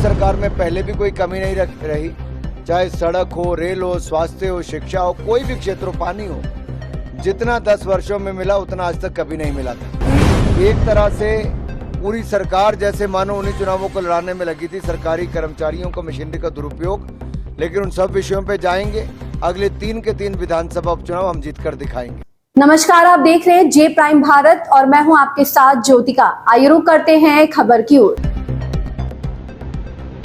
सरकार में पहले भी कोई कमी नहीं रही, चाहे सड़क हो, रेल हो, स्वास्थ्य हो, शिक्षा हो, कोई भी क्षेत्र हो, पानी हो, जितना 10 वर्षों में मिला उतना आज तक कभी नहीं मिला था। एक तरह से पूरी सरकार जैसे मानो उन्हीं चुनावों को लड़ाने में लगी थी, सरकारी कर्मचारियों को मशीनरी का दुरुपयोग। लेकिन उन सब विषयों पे जाएंगे। अगले 3 के 3 विधानसभा उपचुनाव हम जीतकर दिखाएंगे। नमस्कार, आप देख रहे हैं जे प्राइम भारत और मैं हूं आपके साथ ज्योतिका। आइए रुक करते हैं खबर की ओर।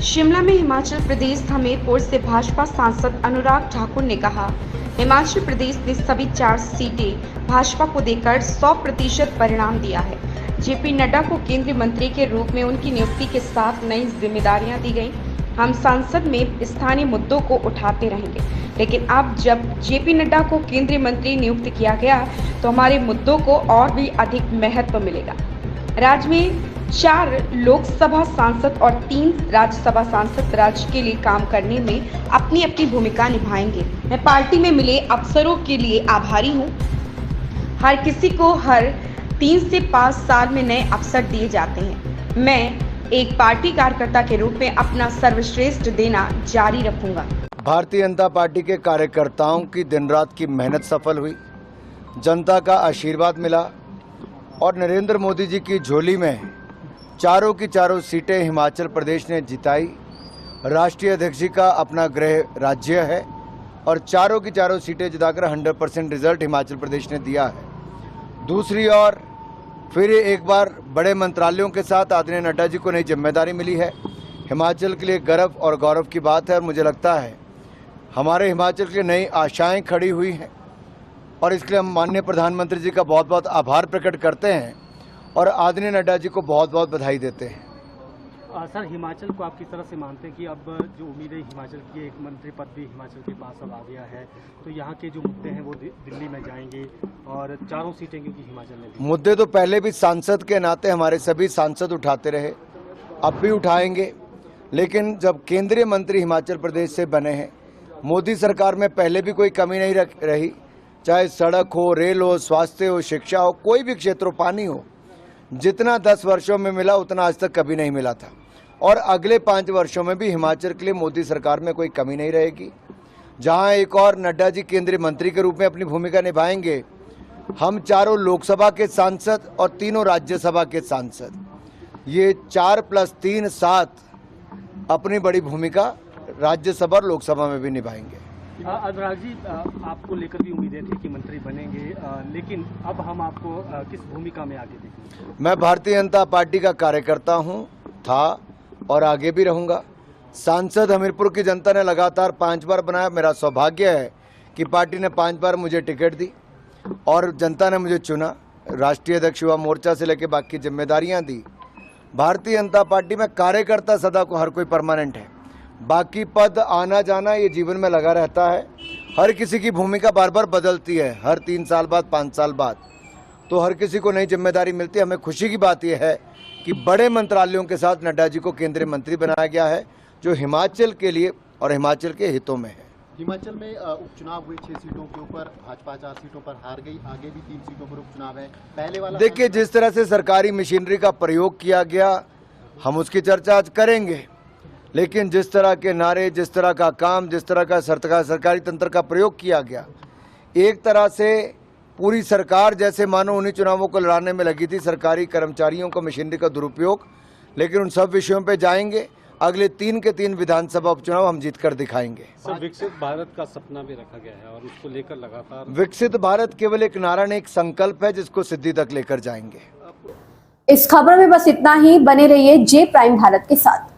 शिमला में हिमाचल प्रदेश हमीरपुर से भाजपा सांसद अनुराग ठाकुर ने कहा, हिमाचल प्रदेश ने सभी 4 सीटें भाजपा को देकर 100% परिणाम दिया है। जेपी नड्डा को केंद्रीय मंत्री के रूप में उनकी नियुक्ति के साथ नई जिम्मेदारियां दी गई। हम संसद में स्थानीय मुद्दों को उठाते रहेंगे, लेकिन अब जब जेपी नड्डा को केंद्रीय मंत्री नियुक्त किया गया तो हमारे मुद्दों को और भी अधिक महत्व मिलेगा। राज्य में 4 लोकसभा सांसद और 3 राज्यसभा सांसद राज्य के लिए काम करने में अपनी अपनी भूमिका निभाएंगे। मैं पार्टी में मिले अवसरों के लिए आभारी हूं। हर किसी को हर 3 से 5 साल में नए अवसर दिए जाते हैं। मैं एक पार्टी कार्यकर्ता के रूप में अपना सर्वश्रेष्ठ देना जारी रखूंगा। भारतीय जनता पार्टी के कार्यकर्ताओं की दिन रात की मेहनत सफल हुई, जनता का आशीर्वाद मिला और नरेंद्र मोदी जी की झोली में चारों की चारों सीटें हिमाचल प्रदेश ने जिताई। राष्ट्रीय अध्यक्ष जी का अपना गृह राज्य है और चारों की चारों सीटें जिताकर 100% रिजल्ट हिमाचल प्रदेश ने दिया है। दूसरी ओर फिर एक बार बड़े मंत्रालयों के साथ आदरणीय नड्डा जी को नई जिम्मेदारी मिली है। हिमाचल के लिए गर्व और गौरव की बात है और मुझे लगता है हमारे हिमाचल के लिए नई आशाएं खड़ी हुई हैं और इसके लिए हम माननीय प्रधानमंत्री जी का बहुत बहुत आभार प्रकट करते हैं और आदरणीय नड्डा जी को बहुत बहुत बधाई देते हैं। सर, हिमाचल को आप किस तरह से मानते हैं कि अब जो उम्मीद है हिमाचल की एक मंत्री पद भी हिमाचल के पास अब आ गया है, तो यहाँ के जो मुद्दे हैं वो दिल्ली में जाएंगे और 4 सीटें क्योंकि हिमाचल में मुद्दे तो पहले भी सांसद के नाते हमारे सभी सांसद उठाते रहे, अब भी उठाएंगे। लेकिन जब केंद्रीय मंत्री हिमाचल प्रदेश से बने हैं, मोदी सरकार में पहले भी कोई कमी नहीं रही, चाहे सड़क हो, रेल हो, स्वास्थ्य हो, शिक्षा हो, कोई भी क्षेत्र हो, पानी हो, जितना 10 वर्षों में मिला उतना आज तक कभी नहीं मिला था। और अगले 5 वर्षों में भी हिमाचल के लिए मोदी सरकार में कोई कमी नहीं रहेगी। जहां एक और नड्डा जी केंद्रीय मंत्री के रूप में अपनी भूमिका निभाएंगे, हम 4 लोकसभा के सांसद और 3 राज्यसभा के सांसद, ये 4 + 3 7 अपनी बड़ी भूमिका राज्यसभा और लोकसभा में भी निभाएंगे। अनुराग जी, आपको लेकर भी उम्मीदें थी कि मंत्री बनेंगे, लेकिन अब हम आपको किस भूमिका में आगे देखेंगे? मैं भारतीय जनता पार्टी का कार्यकर्ता हूं, था और आगे भी रहूंगा। सांसद हमीरपुर की जनता ने लगातार 5 बार बनाया। मेरा सौभाग्य है कि पार्टी ने 5 बार मुझे टिकट दी और जनता ने मुझे चुना। राष्ट्रीय अध्यक्ष युवा मोर्चा से लेकर बाकी जिम्मेदारियां दी। भारतीय जनता पार्टी में कार्यकर्ता सदा को हर कोई परमानेंट है, बाकी पद आना जाना ये जीवन में लगा रहता है। हर किसी की भूमिका बार बार बदलती है, हर 3 साल बाद, 5 साल बाद, तो हर किसी को नई जिम्मेदारी मिलती है। हमें खुशी की बात यह है कि बड़े मंत्रालयों के साथ नड्डा जी को केंद्रीय मंत्री बनाया गया है, जो हिमाचल के लिए और हिमाचल के हितों में है। हिमाचल में उपचुनाव हुए 6 सीटों के ऊपर, भाजपा 4 सीटों पर हार गई, आगे भी 3 सीटों पर उपचुनाव है। पहले वाला देखिए, जिस तरह से सरकारी मशीनरी का प्रयोग किया गया, हम उसकी चर्चा आज करेंगे, लेकिन जिस तरह के नारे, जिस तरह का काम, जिस तरह का सरकारी तंत्र का प्रयोग किया गया, एक तरह से पूरी सरकार जैसे मानो उन्हीं चुनावों को लड़ाने में लगी थी, सरकारी कर्मचारियों को मशीनरी का दुरुपयोग। लेकिन उन सब विषयों पे जाएंगे। अगले 3 के 3 विधानसभा उपचुनाव हम जीतकर दिखाएंगे। सर, विकसित भारत का सपना भी रखा गया है और उसको लेकर लगातार विकसित भारत केवल एक नारा नहीं, एक संकल्प है जिसको सिद्धि तक लेकर जाएंगे। इस खबर में बस इतना ही। बने रहिए जे प्राइम भारत के साथ।